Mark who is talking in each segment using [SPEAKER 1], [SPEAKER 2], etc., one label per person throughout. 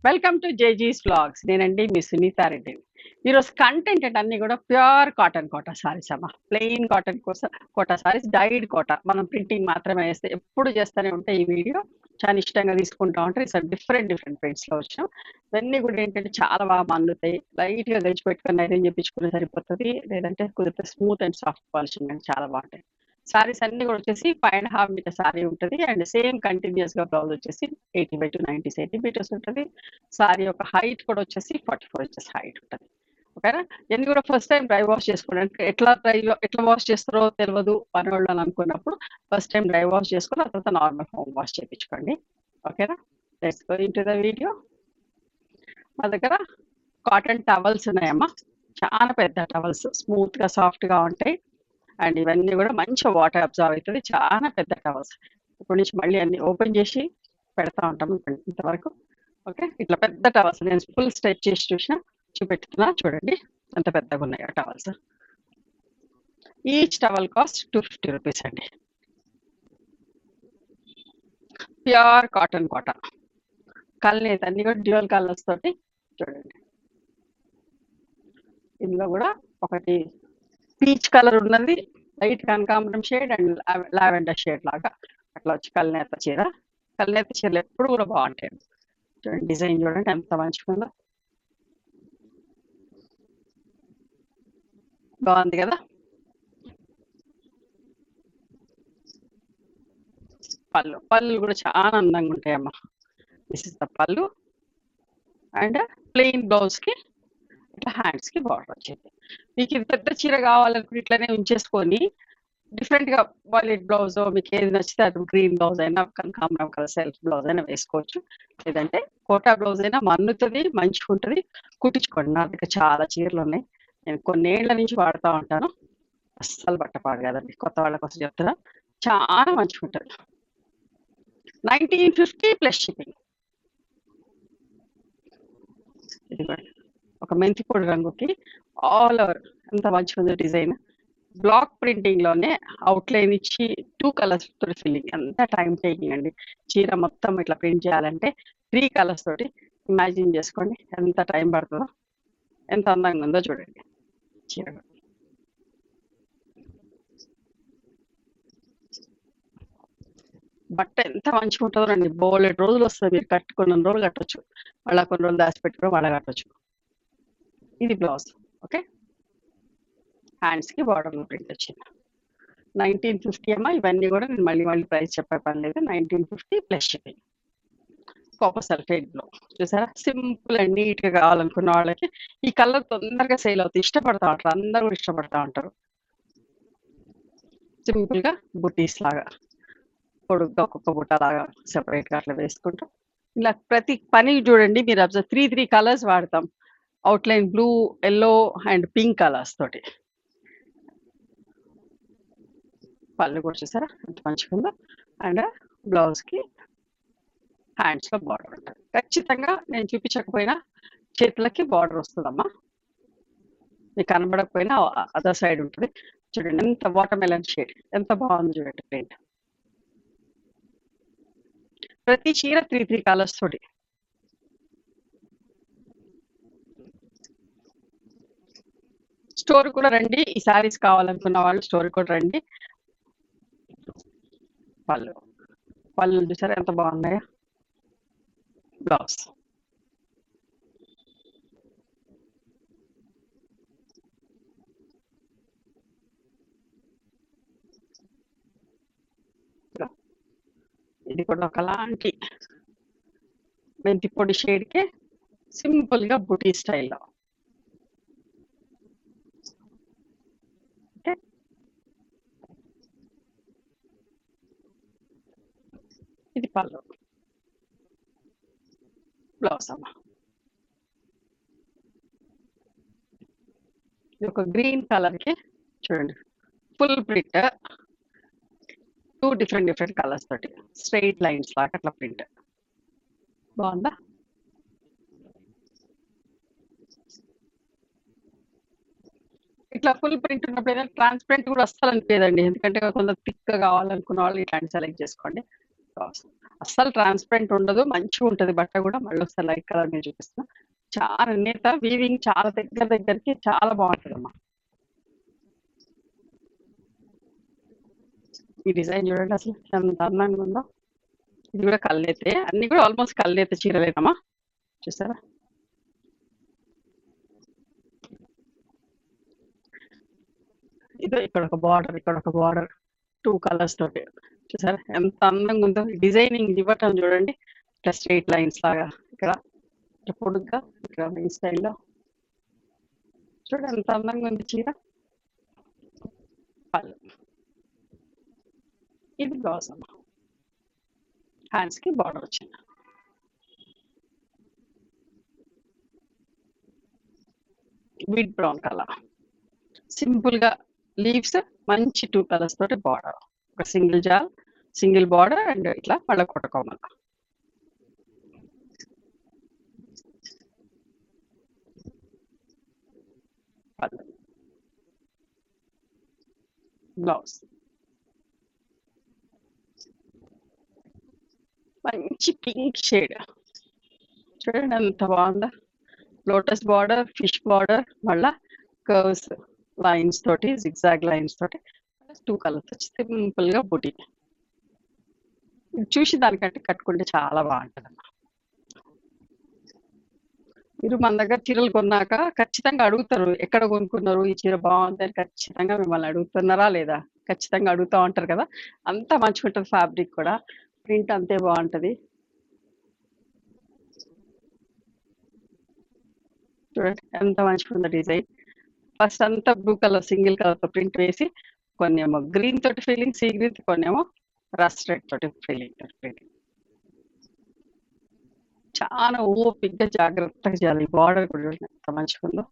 [SPEAKER 1] Welcome to జేజీస్ vlogs. నేనండి మీ సునీతారెడ్డి. ఈరోజు content అంటే అన్ని కూడా ప్యూర్ కాటన్ కోటా సారీస్ అమ్మా. Plain cotton Kota saris, dyed Kota. మనం ప్రింటింగ్ మాత్రమే వేస్తే ఎప్పుడు చేస్తూనే ఉంటే ఈ వీడియో చాలా ఇష్టంగా తీసుకుంటా ఉంటారు. ఈసారి డిఫరెంట్ ప్రింట్స్లో వచ్చాం. ఇవన్నీ కూడా ఏంటంటే చాలా బాగా మన్నుతాయి. లైట్గా గడిచి పెట్టుకుని ఐరన్ చేయించుకునే సరిపోతుంది, లేదంటే కుదిరితే స్మూత్ అండ్ సాఫ్ట్ పాలిషింగ్ అని చాలా బాగుంటాయి. సారీస్ అన్ని కూడా వచ్చేసి 5.5 మీటర్ సారీ ఉంటుంది. అండ్ సేమ్ కంటిన్యూస్ గా బ్లౌజ్ వచ్చేసి 80/90 సెంటీమీటర్స్ ఉంటుంది. సారీ యొక్క హైట్ కూడా వచ్చేసి 44 ఇంచెస్ హైట్ ఉంటుంది. ఓకేనా? ఇవన్నీ కూడా ఫస్ట్ టైం డ్రై వాష్ చేసుకోవడానికి ఎట్లా వాష్ చేస్తారో తెలియదు పనివాళ్ళు అని అనుకున్నప్పుడు ఫస్ట్ టైం డ్రై వాష్ చేసుకుని ఆ తర్వాత నార్మల్ హోమ్ వాష్ చేయించుకోండి. ఓకేనా? Let's go into the video. మా దగ్గర కాటన్ టవల్స్ ఉన్నాయమ్మా. చాలా పెద్ద టవల్స్, స్మూత్ గా సాఫ్ట్ గా ఉంటాయి. అండ్ ఇవన్నీ కూడా మంచిగా వాటర్ అబ్జర్వ్ అవుతుంది. చాలా పెద్ద టవల్స్. ఇప్పటి నుంచి మళ్ళీ అన్ని ఓపెన్ చేసి పెడతా ఉంటాము ఇంతవరకు. ఓకే, ఇట్లా పెద్ద టవల్స్ నేను ఫుల్ స్ట్రెచ్ చేసి చూపెట్టుతున్నా. చూడండి ఎంత పెద్దగా ఉన్నాయి ఆ towels. Each towel cost 250 rupees అండి. ప్యూర్ కాటన్ కోట, కల్నేత అన్ని కూడా డ్యూయల్ కలర్స్ తోటి. చూడండి, ఇందులో కూడా ఒకటి పీచ్ కలర్ ఉన్నది, లైట్ కనకాంబరం షేడ్ అండ్ లావెండర్ షేడ్ లాగా అట్లా వచ్చి కల్నేత చీరలు ఎప్పుడు కూడా బాగుంటాయి. చూడండి డిజైన్ చూడండి ఎంత మంచిగా ఉందో, బాగుంది కదా. పళ్ళు కూడా చాలా అందంగా ఉంటాయమ్మా. దిస్ ఇస్ ద పళ్ళు. అండ్ ప్లెయిన్ బ్లౌజ్ కి ఇట్లా హ్యాండ్స్ కి బార్డర్ వచ్చింది. మీకు ఇది పెద్ద చీర కావాలనుకుంటే ఇట్లనే ఉంచేసుకొని డిఫరెంట్ గా బాలీడ్ బ్లౌజ్ మీకు ఏది నచ్చితే అది గ్రీన్ బ్లౌజ్ అయినా కనకాంబరం కలర్ సెల్ఫ్ బ్లౌజ్ అయినా వేసుకోవచ్చు. లేదంటే కోటా బ్లౌజ్ అయినా మన్నుతుంది, మంచిగా ఉంటుంది. కుట్టించుకోండి. నా దగ్గర చాలా చీరలు ఉన్నాయి, నేను కొన్నేళ్ల నుంచి వాడుతూ ఉంటాను. అస్సలు బట్టపాడు కదండి, కొత్త వాళ్ళ కోసం చెప్తున్నా. చాలా మంచిగా ఉంటుంది. 1950 ప్లస్ షిప్పింగ్. ఇదిగోండి ఒక మెంతి పొడి రంగుకి ఆల్ ఓవర్ ఎంత మంచిగా ఉంది డిజైన్. బ్లాక్ ప్రింటింగ్ లోనే అవుట్లైన్ ఇచ్చి 2 కలర్స్ తోటి ఫిల్లింగ్. ఎంత టైం టేకింగ్ అండి. చీర మొత్తం ఇట్లా ప్రింట్ చేయాలంటే 3 కలర్స్ తోటి ఇమాజిన్ చేసుకోండి ఎంత టైం పడుతుందో. ఎంత అందంగా ఉందో చూడండి చీర. బట్ట ఎంత మంచిగా ఉంటుందో అండి. బోలెడు రోజులు వస్తుంది, మీరు కట్టుకున్న రోజులు కట్టొచ్చు, మళ్ళీ కొన్ని రోజులు దాచిపెట్టుకుని మళ్ళీ కట్టొచ్చు. ఇది బ్లౌజ్. ఓకే, హ్యాండ్స్ కి బార్డర్ ప్రింట్ వచ్చింది. 1950 అమ్మా. ఇవన్నీ కూడా నేను మళ్ళీ ప్రైస్ చెప్పే పని లేదు. 1950 plus shipping. Copper sulphate blue. చూసారా, సింపుల్ అండ్ నీట్ గా కావాలనుకున్న వాళ్ళకి ఈ కలర్ తొందరగా సేల్ అవుతుంది. ఇష్టపడతా ఉంటారు, అందరూ కూడా ఇష్టపడతా ఉంటారు. సింపుల్ గా బుటీస్ లాగా పొడుగ్గా ఒక్కొక్క బుట్ట లాగా సెపరేట్ గా అట్లా వేసుకుంటాం. ఇలా ప్రతి పని చూడండి మీరు అబ్జర్వ్, 3 కలర్స్ వాడతాం. Outline blue, yellow and pink colours తోటి. పళ్ళు కూడా చూసారా ఎంత మంచిగా ఉందో. అండ్ బ్లౌజ్ కి హ్యాండ్స్ లో బార్డర్ ఉంటుంది. ఖచ్చితంగా నేను చూపించకపోయినా చేతులకి బార్డర్ వస్తుందమ్మా. మీకు కనబడకపోయినా అదర్ సైడ్ ఉంటుంది. చూడండి ఎంత వాటర్ మెలన్ షేడ్, ఎంత బాగుంది చూడండి ప్రింట్. ప్రతి చీర 3 కలర్స్ తోటి. స్టోర్ కూడా రండి, ఈ సారీస్ కావాలనుకున్న వాళ్ళు స్టోర్ కూడా రండి. పళ్ళు చూసారా ఎంత బాగున్నాయో. బ్లౌజ్ ఇది కూడా ఒకలాంటి మెంతి పొడి షేడ్కే సింపుల్ గా బుటీ స్టైల్లో. ఓకే, ఇది పళ్ళు. బ్లౌజ్ అమ్మా. ఇది ఒక గ్రీన్ కలర్ కి చూడండి ఫుల్ ప్రింట్, 2 డిఫరెంట్ కలర్స్ తోటి స్ట్రైట్ లైన్స్ లాగా అట్లా ప్రింట్. బాగుందా? ఇట్లా ఫుల్ ప్రింట్ ఉన్నప్పుడు ఏదైనా ట్రాన్స్పరెంట్ కూడా అస్సలు అనిపించదండి. ఎందుకంటే కొంత థిక్ గా కావాలనుకున్న వాళ్ళు ఇట్లాంటి సెలెక్ట్ చేసుకోండి. గాస్. అస్సలు ట్రాన్స్‌పరెంట్ ఉండదు. మంచిగుంటది బట్ట గూడా. మళ్ళొకసారి లైట్ కలర్ మీద చూపిస్తున్నా. చాలా నేత వీవింగ్ చాలా దగ్గరికి చాలా బావుంటదమ్మా. ఈ డిజైన్ చూడండి అసలు ఎంత అందంగా ఉందో. ఇది కూడా కల్నేతే. అన్ని కూడా ఆల్మోస్ట్ కల్నేత చీరలేనమ్మా. చూసారా? ఇదో ఇక్కడొక బార్డర్, ఇక్కడొక బార్డర్. 2 కలర్స్ తోటి. చూసారా? ఎంత అందంగా ఉందో. డిజైనింగ్ ఇవ్వటం చూడండి. ఇట్లా స్ట్రెయిట్ లైన్స్ లాగా ఇక్కడ ఇట్లా పొడుగ్గా ఇక్కడ ఈ స్టైల్‌లో. చూడండి ఎంత అందంగా ఉంది చీర. పళ్ళు. ఇది బ్లౌజ్ అమ్మా. హ్యాండ్స్‌కి బార్డర్ వచ్చింది. Mid brown colour. సింపుల్‌గా లీవ్స్ మంచి 2 కలర్స్ తోటి బార్డర్. ఒక సింగిల్ జాల్, సింగిల్ బార్డర్ అండ్ ఇట్లా మళ్ళా కొట్టకోమల. పళ్ళు. బ్లౌజ్. మంచి పింక్ షేడ్. చూడండి ఎంత బాగుందో. లోటస్ బార్డర్, ఫిష్ బార్డర్, మళ్ళా కర్వ్స్ లైన్స్ తోటి జిగ్జాగ్ లైన్స్ తోటి 2 కలర్స్ వచ్చి సింపుల్‌గా బుటీ. చూసి దానికంటే కట్టుకుంటే చాలా బాగుంటదమ్మా. మీరు మన దగ్గర చీరలు కొన్నాక ఖచ్చితంగా అడుగుతారు. ఎక్కడ కొనుక్కున్నారు? ఈ చీర బాగుందని ఖచ్చితంగా మిమ్మల్ని అడుగుతున్నారా లేదా? ఖచ్చితంగా అడుగుతా ఉంటారు కదా! అంత మంచిగుంటది ఫ్యాబ్రిక్ కూడా. ప్రింట్ అంతే బాగుంటది. చూడండి ఎంత మంచిగుందో డిజైన్. ఫస్ట్ అంతా బ్లూ కలర్ సింగిల్ కలర్‌తో ప్రింట్ వేసి కొన్నేమో గ్రీన్ తోటి ఫిల్లింగ్ సీ గ్రీన్, కొన్నేమో రస్ట్ రెడ్ తోటి ఫిల్లింగ్. చాలా ఓపికగా జాగ్రత్తగా చేయాలి. ఈ బార్డర్ కూడా చూడండి ఎంత మంచిగుందో.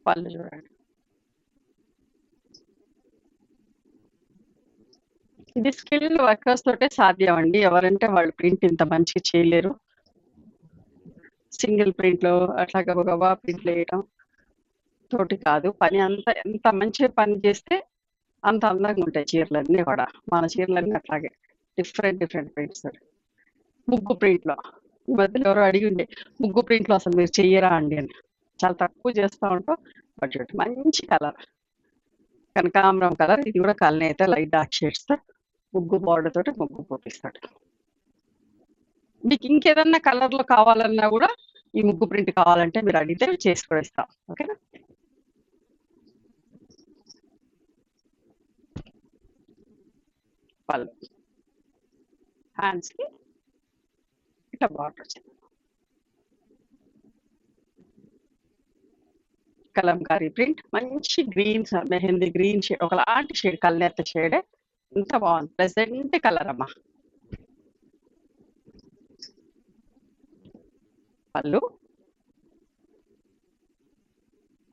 [SPEAKER 1] పళ్ళు చూడండి. ఇది స్కిల్డ్ వర్కర్స్ తోటే సాధ్యం అండి. ఎవరంటే వాళ్ళు ప్రింట్ ఇంత మంచిగా చేయలేరు. సింగిల్ ప్రింట్‌లో అట్లా గబగబా ప్రింట్‌లేయటం తోటి కాదు. పని అంతా ఎంత మంచిగా పని చేస్తే అంత అందంగా ఉంటాయి చీరలన్నీ కూడా. మన చీరలన్నీ అట్లాగే డిఫరెంట్ ప్రింట్స్ తోటి. ముగ్గు ప్రింట్‌లో. ఈ మధ్యలో ఎవరో అడిగుండే ముగ్గు ప్రింట్‌లో అసలు మీరు చెయ్యరా అండి అని. చాలా తక్కువ చేస్తా ఉంటాం. బట్ చూడండి మంచి కలర్. కనకాంబరం కలర్. ఇది కూడా కల్నేత లైట్ డార్క్ షేడ్స్‌తో ముగ్గు బార్డర్ తోటి ముగ్గు పోపిస్తాడు. మీకు ఇంకేదన్నా కలర్‌లో కావాలన్నా కూడా ఈ ముగ్గు ప్రింట్ కావాలంటే మీరు అడిగితే చేసి కూడా ఇస్తాం. ఓకేనా? పళ్ళు. హ్యాండ్స్‌కి ఇట్లా బార్డర్ వచ్చింది. కలంకారీ ప్రింట్ మంచి గ్రీన్ మెహందీ గ్రీన్ షేడ్ ఒకలాంటి షేడ్ కల్నేత షేడే. ఎంత బాగుంది. ప్లెజెంట్ కలర్ అమ్మా. పళ్ళు.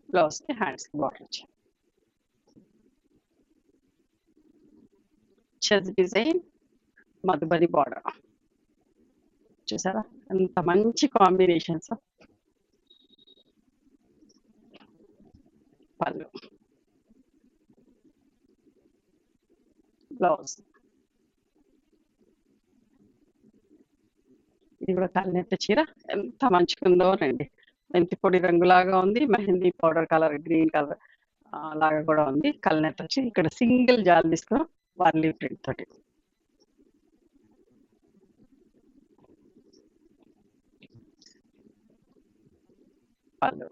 [SPEAKER 1] బ్లౌజ్‌కి హ్యాండ్స్‌కి బార్డర్ వచ్చింది. Chess design Madhubani border. చూసారా ఎంత మంచి కాంబినేషన్స్. పళ్ళు. బ్లౌజ్. ఇది కూడా కల్నేత చీర ఎంత మంచిగుందోనండి. మెంతి పొడి రంగులాగా ఉంది. Mehndi powder colour green colour లాగా కూడా ఉంది. కల్నేత వచ్చి ఇక్కడ సింగిల్ జాల్ తీసుకున్నాం వర్లీ ప్రింట్ తోటి. పళ్ళు.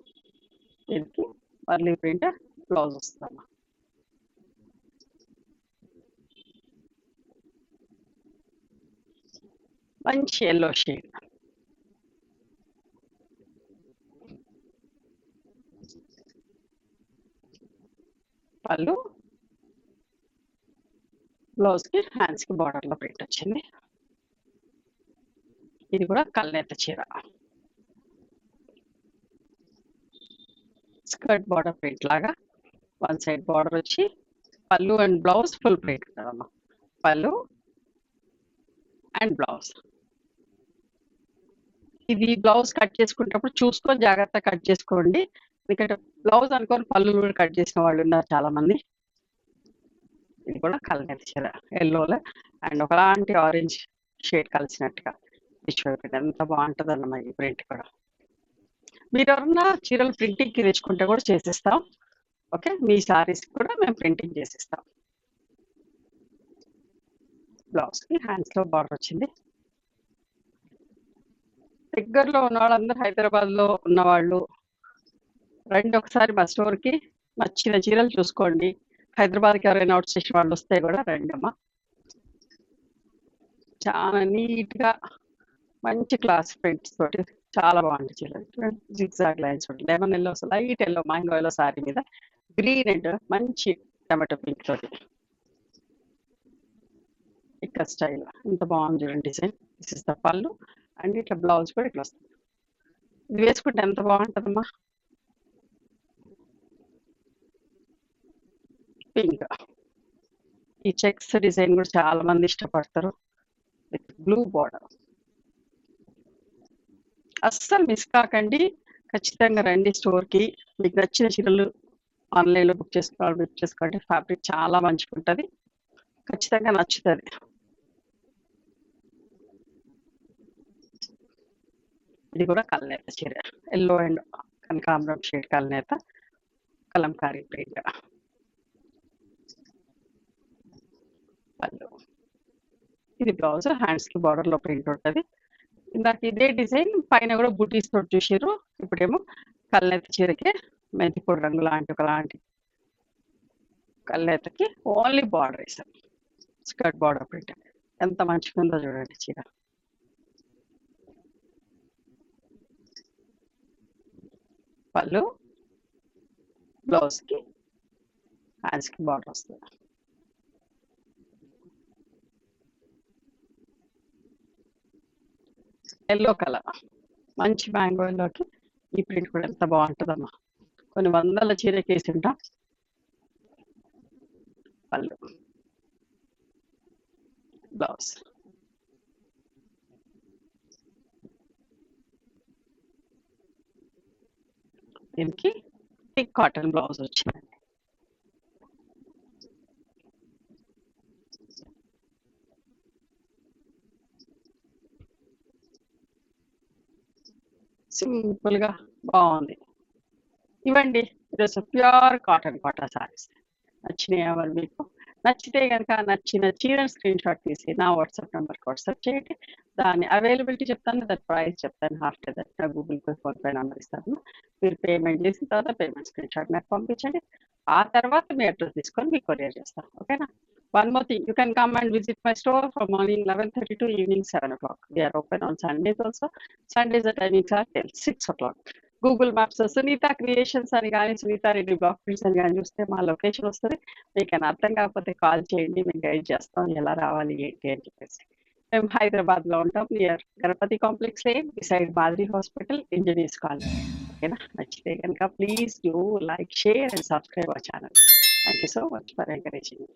[SPEAKER 1] దీనికి వర్లీ ప్రింట్ బ్లౌజ్ వస్తుందమ్మా. మంచి యెల్లో షేడ్. పళ్ళు. బ్లౌజ్‌కి హ్యాండ్స్‌కి బార్డర్‌లో ప్రింట్ వచ్చింది. ఇది కూడా కల్నేత చీర. స్కర్ట్ బార్డర్ ప్రింట్ లాగా వన్ సైడ్ బార్డర్ వచ్చి పళ్ళు అండ్ బ్లౌజ్ ఫుల్ ప్రింట్ ఉంటదమ్మా. పళ్ళు అండ్ బ్లౌజ్. ఇది బ్లౌజ్ కట్ చేసుకునేటప్పుడు చూసుకొని జాగ్రత్తగా కట్ చేసుకోండి. ఎందుకంటే బ్లౌజ్ అనుకోని పళ్ళు కూడా కట్ చేసిన వాళ్ళు ఉన్నారు చాలా మంది. ఇది కూడా కలనేత చీర ఎల్లోలో అండ్ ఒకలాంటి ఆరెంజ్ షేడ్ కలిసినట్టుగా ప్రింట్ ఎంత బాగుంటుందన్నమా ఈ ప్రింట్ కూడా. మీరు ఎవరన్నా చీరలు ప్రింటింగ్కి తెచ్చుకుంటే కూడా చేసిస్తాం. ఓకే, మీ సారీస్ కూడా మేము ప్రింటింగ్ చేసిస్తాం. బ్లౌజ్కి హ్యాండ్స్లో బార్డర్ వచ్చింది. దగ్గరలో ఉన్న వాళ్ళందరూ హైదరాబాద్లో ఉన్నవాళ్ళు రండి ఒకసారి మా స్టోర్కి, నచ్చిన చీరలు చూసుకోండి. హైదరాబాద్కి ఎవరైనా అవుట్ స్టేషన్ వాళ్ళు వస్తే కూడా రండి అమ్మా. చాలా నీట్గా మంచి క్లాస్ ప్రింట్స్ తోటి చాలా బాగుంది చీరలు. జిగ్జాగ్ లైన్స్ తోటి lemon yellow, light yellow, mango yellow sorry మీద గ్రీన్ అండ్ మంచి టమాటో పింక్ తోటి ఇక్కడ స్టైల్ ఎంత బాగుంది చూడండి డిజైన్. దిస్ ఇస్ ద పళ్ళు అండ్ ఇట్లా బ్లౌజ్ కూడా ఇట్లా వస్తుంది. ఇది వేసుకుంటే ఎంత బాగుంటుందమ్మా. పింక్ ఈ చెక్స్ డిజైన్ కూడా చాలా మంది ఇష్టపడతారు. With blue border. అస్సలు మిస్ కాకండి, ఖచ్చితంగా రండి స్టోర్కి. మీకు నచ్చిన చీరలు ఆన్లైన్లో బుక్ చేసుకోండి. ఫ్యాబ్రిక్ చాలా మంచిగా ఉంటుంది, ఖచ్చితంగా నచ్చుతుంది. ఇది కూడా కలనేత చీర, ఎల్లో అండ్ కనకాంబరం షేడ్ కలనేత, కలంకారీ ప్రింట్. పళ్ళు, ఇది బ్లౌజ్, హ్యాండ్స్కి బార్డర్లో ప్రింట్ ఉంటుంది. ఇందాక ఇదే డిజైన్ పైన కూడా బూటీస్ తోటి చూసారు. ఇప్పుడేమో కలనేత చీరకి మెంతిపొడి రంగు లాంటి ఒకలాంటి కలనేతకి ఓన్లీ బార్డర్ వేసాం. స్కర్ట్ బార్డర్ ప్రింట్ ఎంత మంచిగా ఉందో చూడండి చీర. పళ్ళు, బ్లౌజ్కి హ్యాండ్స్కి బార్డర్ వస్తుంది. ఎల్లో కలర్ మంచి మ్యాంగో ఎల్లోకి ఈ ప్రింట్ కూడా ఎంత బాగుంటుందమ్మా. కొన్ని వందల చీరకి వేసి ఉంటాం. పళ్ళు, బ్లౌజ్, దీనికి థిక్ కాటన్ బ్లౌజ్ వచ్చిందండి. సింపుల్గా బాగుంది. ఇవ్వండి, ఈరోజు ప్యూర్ కాటన్ కోటా సారీస్ నచ్చినాయి. మరి మీకు నచ్చితే కనుక నచ్చిన చీరను స్క్రీన్ షాట్ తీసి నా వాట్సాప్ నెంబర్కి వాట్సాప్ చేయండి. దాని అవైలబిలిటీ చెప్తాను, దాని ప్రైస్ చెప్తాను. ఆఫ్టర్ దట్ నా గూగుల్ పే, ఫోన్పే నెంబర్ ఇస్తాను. మీరు పేమెంట్ చేసిన తర్వాత పేమెంట్ స్క్రీన్ షాట్ నాకు పంపించండి. ఆ తర్వాత మీ అడ్రస్ తీసుకొని మీకు కొరియర్ చేస్తాను. ఓకేనా? One more thing, you can come and visit my store from morning 11:30 to evening 7 o'clock. We are open on Sundays also. Sundays the timings are till 6 o'clock. Google Maps Sunitha creations అని కానీ Sunitha Reddy block prints అని కానీ చూస్తే మా location వస్తుంది. మీకు అర్థం కాకపోతే కాల్ చేయండి, మేము గైడ్ చేస్తాం ఎలా రావాలి ఏంటి అని చెప్పేసి. మేము హైదరాబాద్లో ఉంటాం, near Ganapathi complex lane, beside మాదిరి హాస్పిటల్, ఇంజనీర్స్ కాలనీ. ఓకేనా? నచ్చితే కనుక please do like, share and subscribe our channel. Thank you so much for encouraging.